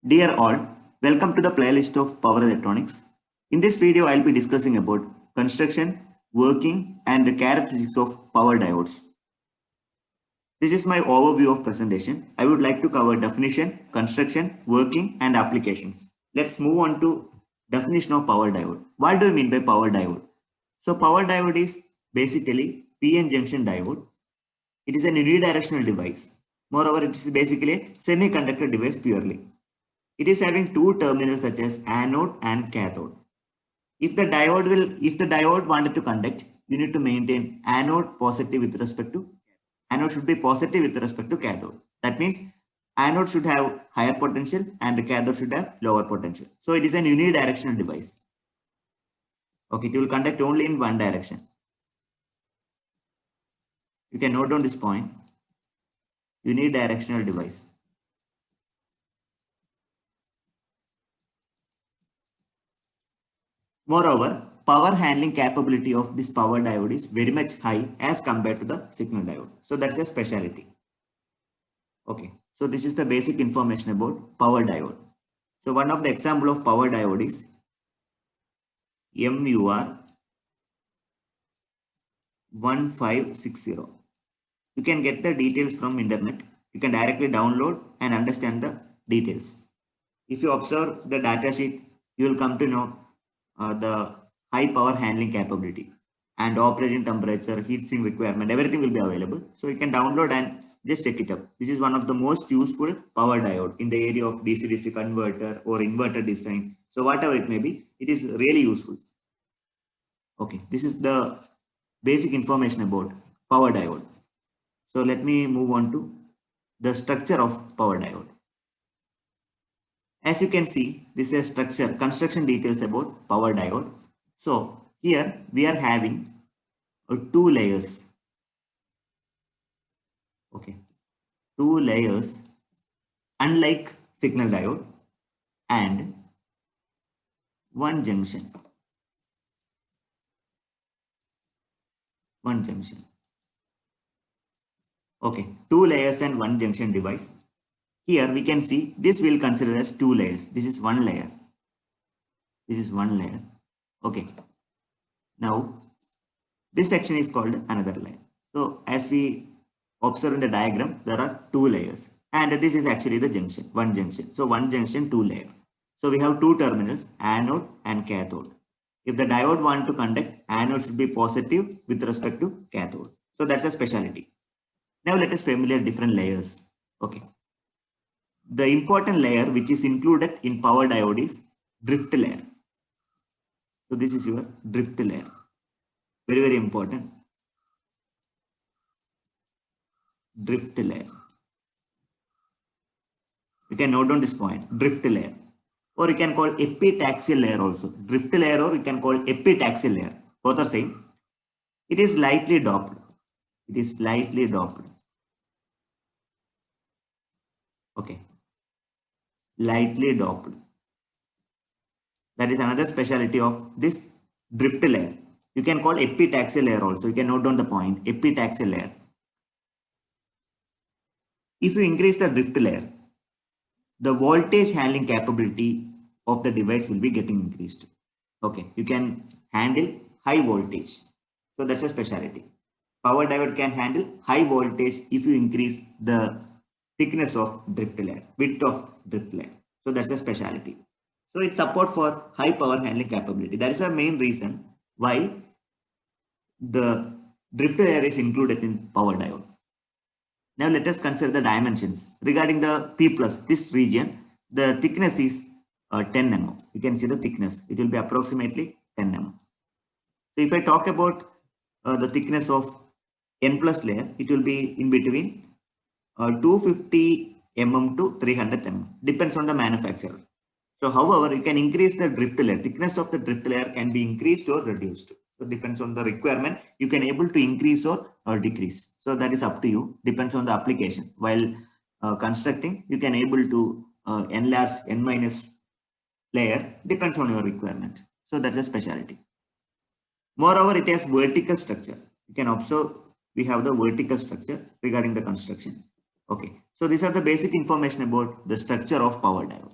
Dear all, welcome to the playlist of Power Electronics. In this video, I'll be discussing about construction, working, and the characteristics of power diodes. This is my overview of presentation. I would like to cover definition, construction, working, and applications. Let's move on to definition of power diode. What do you mean by power diode? So power diode is basically PN junction diode. It is an unidirectional device. Moreover, it is basically a semiconductor device purely. It is having two terminals such as anode and cathode. If the diode wanted to conduct, you need to maintain anode positive with respect to anode should be positive with respect to cathode. That means anode should have higher potential and the cathode should have lower potential. So it is an unidirectional device. Okay, it will conduct only in one direction. You can note down this point. Unidirectional device. Moreover, power handling capability of this power diode is very much high as compared to the signal diode. So that's a specialty. Okay, so this is the basic information about power diode. So one of the example of power diode is MUR 1560. You can get the details from internet. You can directly download and understand the details. If you observe the data sheet, you will come to know the high power handling capability and operating temperature, heat sink requirement, everything will be available. So you can download and just check it out. This is one of the most useful power diode in the area of DC-DC converter or inverter design. So whatever it may be, it is really useful. Okay, this is the basic information about power diode. So let me move on to the structure of power diode. As you can see, this is a structure, construction details about power diode. So here we are having two layers. Okay, two layers, unlike signal diode, and one junction. One junction. Okay, two layers and one junction device. Here we can see this will consider as two layers. This is one layer. This is one layer. Okay. Now this section is called another layer. So as we observe in the diagram, there are two layers, and this is actually the junction, one junction. So one junction, two layer. So we have two terminals, anode and cathode. If the diode want to conduct, anode should be positive with respect to cathode. So that's a specialty. Now let us familiar different layers. Okay. The important layer which is included in power diode is drift layer. So this is your drift layer. Very, very important. Drift layer. You can note down this point, drift layer. Or you can call epitaxial layer also. Drift layer, or you can call epitaxial layer. Both are same. It is lightly doped. It is lightly doped. Okay. Lightly doped. That is another specialty of this drift layer. You can call epitaxial layer also. You can note down the point, epitaxial layer. If you increase the drift layer, the voltage handling capability of the device will be getting increased. Okay, you can handle high voltage. So that's a specialty. Power diode can handle high voltage if you increase the thickness of drift layer, width of drift layer. So that's a specialty. So it's support for high power handling capability. That is the main reason why the drift layer is included in power diode. Now let us consider the dimensions. Regarding the P plus, this region, the thickness is 10 mm. You can see the thickness. It will be approximately 10 mm. So if I talk about the thickness of N plus layer, it will be in between 250 mm to 300 mm. Depends on the manufacturer. So however, you can increase the drift layer. Thickness of the drift layer can be increased or reduced. So depends on the requirement. You can able to increase or decrease. So that is up to you. Depends on the application. While constructing, you can able to enlarge N minus layer. Depends on your requirement. So that's a specialty. Moreover, it has vertical structure. You can observe we have the vertical structure regarding the construction. Okay. So these are the basic information about the structure of power diode.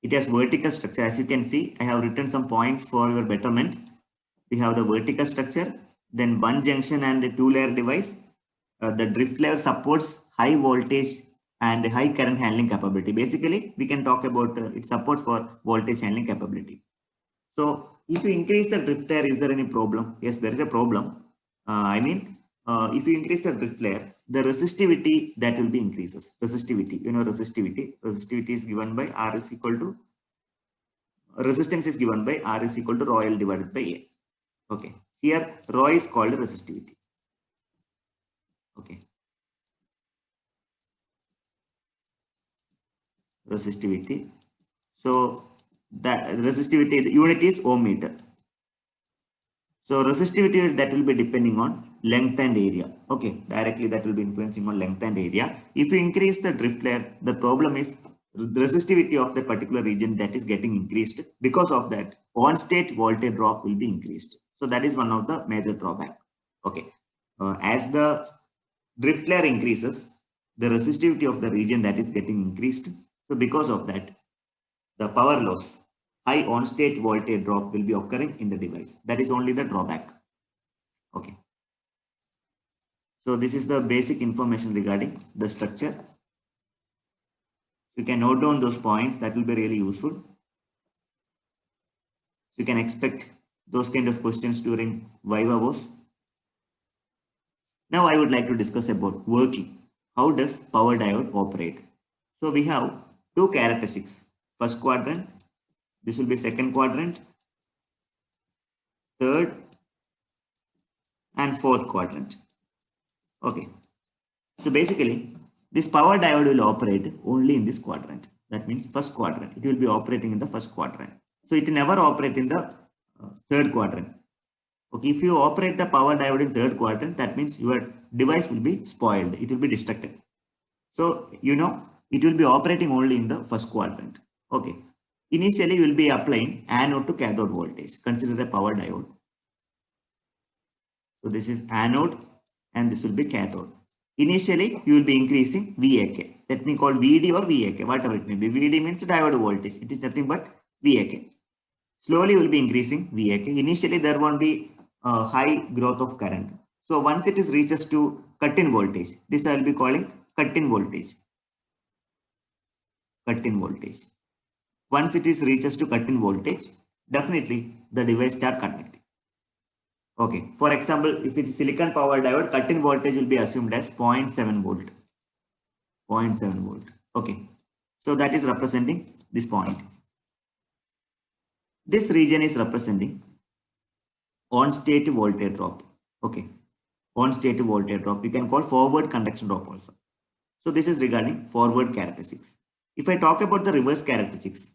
It has vertical structure. As you can see, I have written some points for your betterment. We have the vertical structure, then one junction and a two-layer device. The drift layer supports high voltage and high current handling capability. Basically, we can talk about its support for voltage handling capability. So if you increase the drift layer, is there any problem? Yes, there is a problem. If you increase the drift layer, the resistivity that will be increases. Resistivity, resistivity is given by R is equal to, resistance is given by R is equal to rho L divided by A. Okay, here rho is called resistivity. Okay, resistivity. So that resistivity, the unit is ohm meter. So resistivity, that will be depending on length and area. Okay, directly that will be influencing on length and area. If you increase the drift layer, the problem is the resistivity of the particular region that is getting increased. Because of that, on state voltage drop will be increased. So that is one of the major drawback. Okay, as the drift layer increases, the resistivity of the region that is getting increased. So because of that, the power loss, high on-state voltage drop will be occurring in the device. That is only the drawback. Okay. So this is the basic information regarding the structure. You can note down those points. That will be really useful. You can expect those kind of questions during Viva voce. Now I would like to discuss about working. How does power diode operate? So we have two characteristics. First quadrant, this will be second quadrant, third and fourth quadrant. Okay. So basically, this power diode will operate only in this quadrant. That means first quadrant. It will be operating in the first quadrant. So it will never operate in the third quadrant. Okay, if you operate the power diode in third quadrant, that means your device will be spoiled. It will be destructed. So, it will be operating only in the first quadrant. Okay. Initially, you will be applying anode to cathode voltage. Consider a power diode. So this is anode and this will be cathode. Initially, you will be increasing VAK. Let me call VD or VAK, whatever it may be. VD means diode voltage. It is nothing but VAK. Slowly, you will be increasing VAK. Initially, there won't be high growth of current. So once it is reaches to cut-in voltage, this I will be calling cut-in voltage. Cut-in voltage. Once it is reaches to cut-in voltage, definitely the device start connecting. Okay, for example, if it is silicon power diode, cut-in voltage will be assumed as 0.7 volt. 0.7 volt. Okay, so that is representing this point. This region is representing on-state voltage drop. Okay, on-state voltage drop. You can call forward conduction drop also. So this is regarding forward characteristics. If I talk about the reverse characteristics,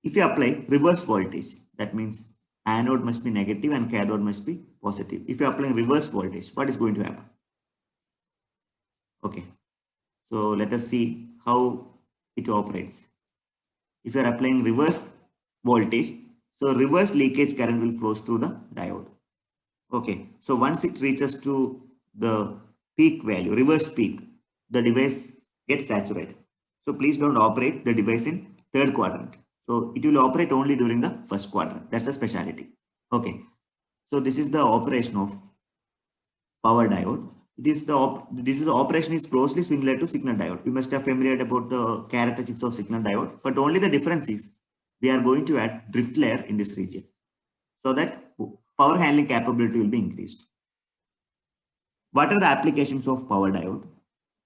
if you apply reverse voltage, that means anode must be negative and cathode must be positive. If you are applying reverse voltage, what is going to happen? Okay, so let us see how it operates. If you are applying reverse voltage, so reverse leakage current will flow through the diode. Okay, so once it reaches to the peak value, reverse peak, the device gets saturated. So please don't operate the device in third quadrant. So it will operate only during the first quadrant. That's the speciality. Okay. So this is the operation of power diode. This is the operation is closely similar to signal diode. You must have familiar about the characteristics of signal diode, but only the difference is we are going to add drift layer in this region so that power handling capability will be increased. What are the applications of power diode?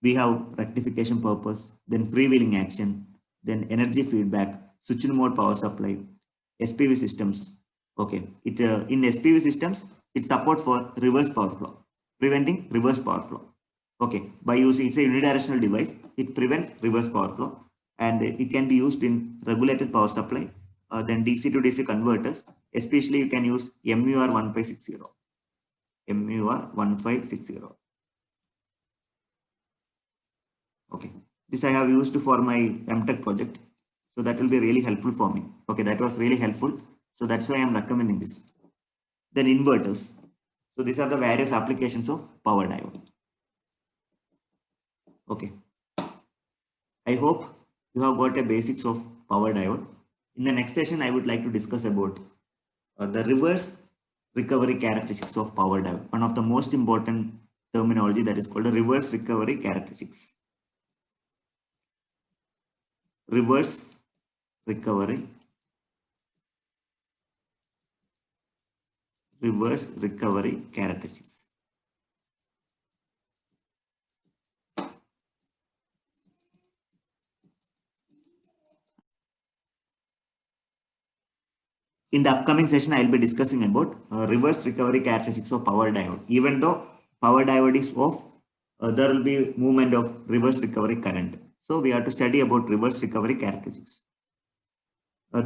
We have rectification purpose, then freewheeling action, then energy feedback, switch mode power supply, SPV systems. Okay, in SPV systems, it support for reverse power flow, preventing reverse power flow. Okay, by using, it's a unidirectional device, it prevents reverse power flow, and it can be used in regulated power supply, then DC to DC converters. Especially you can use MUR1560. MUR1560. Okay, this I have used for my MTech project. So that will be really helpful for me. Okay, that was really helpful. So that's why I am recommending this. Then inverters. So these are the various applications of power diode. Okay. I hope you have got a basics of power diode. In the next session, I would like to discuss about the reverse recovery characteristics of power diode. One of the most important terminology that is called the reverse recovery characteristics. Reverse recovery characteristics. In the upcoming session, I will be discussing about reverse recovery characteristics of power diode. Even though power diode is off, there will be movement of reverse recovery current. So we have to study about reverse recovery characteristics.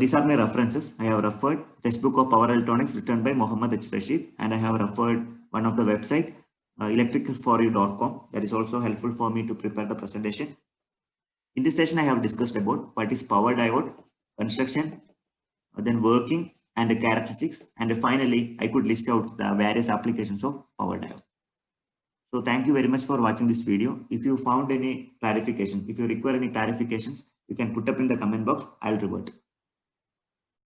These are my references. I have referred textbook of power electronics written by Mohammad H. Rashid, and I have referred one of the website electricalforyou.com. That is also helpful for me to prepare the presentation. In this session, I have discussed about what is power diode, construction, then working and the characteristics, and finally I could list out the various applications of power diode. So thank you very much for watching this video. If you found any clarification, if you require any clarifications, you can put up in the comment box. I'll revert.